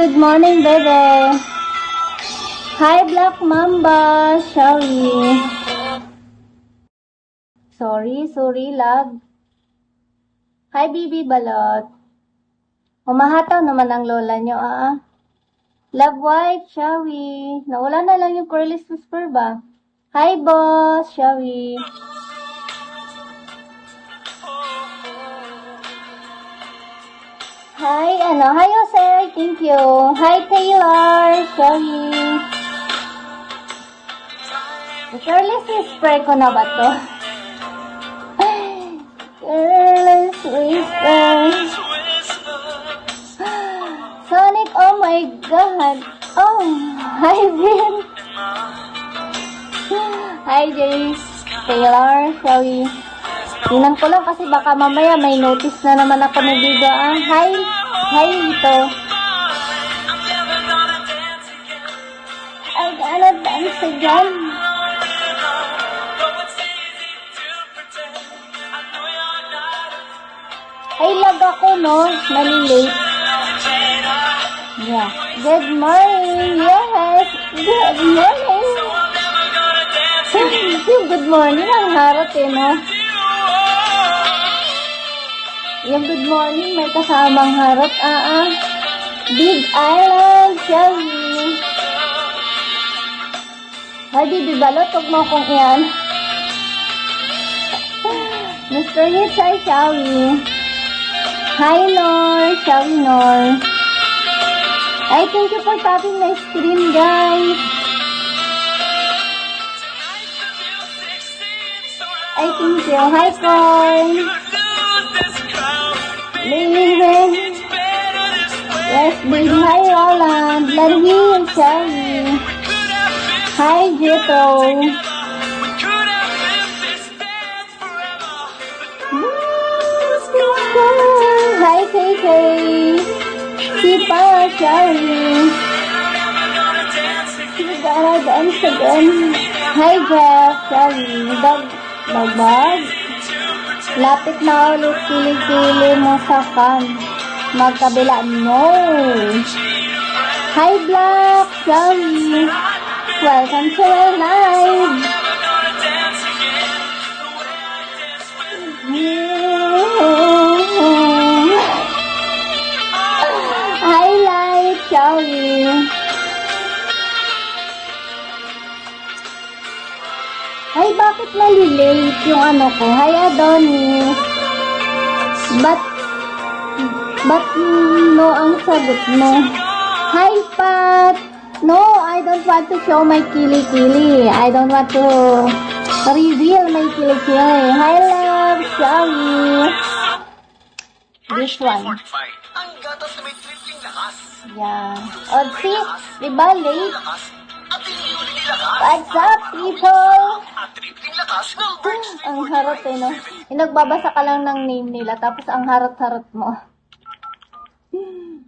good morning, bebe. Hi, Black Mamba. Sorry, love. Hi, Bibi Balot. Humahataw naman ang lola nyo, Love White, Shawi. Nawala na lang yung Corliss Whisper ba? Hi, boss, Shawi. Hi, Jose, thank you. Hi, Taylor, Shawi. Corliss Whisper ko na ba to? Corliss Whisper. Sonic, oh my God. Oh, hi, Vin. Hi, Jace. Taylor, Shawi. Tingnan ko lang kasi baka mamaya may notice na naman ako ng video, Hi, ito. I gotta dance again. Ay, lag ako, no? Nalilate. Yeah. Good morning. Yes. Good morning. Yung good morning, ang harap no? Yung good morning, may kasamang harap, Big Island, Shelly. Hi, Bibi Balot, huwag mo kong iyan. Mr. Hits, hi, Shelly. Hi, Nor, Shelly Nor. Ay, thank you for tapping my screen, guys. Ay, thank you. Hi, Corn. Liliwen. Yes, baby. Hi, Roland. Larwin, Shelly. Hi, Jito. Hi, KK. Sipa, Shelly. You gotta dance again. Hi, Jeff, Shelly. Dagbag. Lapit na ulit, kilig-kilig mo sa fan. Magkabila, no. Hi, Black, Shelly. Welcome to our live. Highlight, Shelly. Ay, bakit nalilate yung ko? Hi, Adonis. But no ang sagot mo? Hi, Pat. No, I don't want to show my kili-kili. I don't want to reveal my kili-kili. Hi, love. Sorry. This one. Yeah. Oh, see? Diba, late? What's up, people? Ang harot no? Nagbabasa ka lang ng name nila, tapos ang harot-harot mo.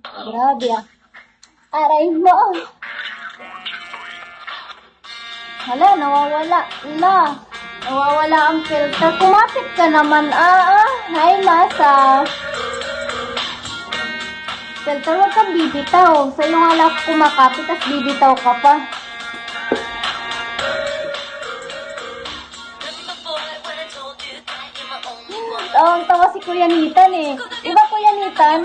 Grabe Aray mo. Hala, nawawala. Nawawala ang filter. Kumapit ka naman, Hi, Masa. Filter, huwag kang bibitaw. Sa'yo nga lang kumakapit, tas bibitaw ka pa. Tawang-tawa si Kuya Nitan Iba Kuya Nitan?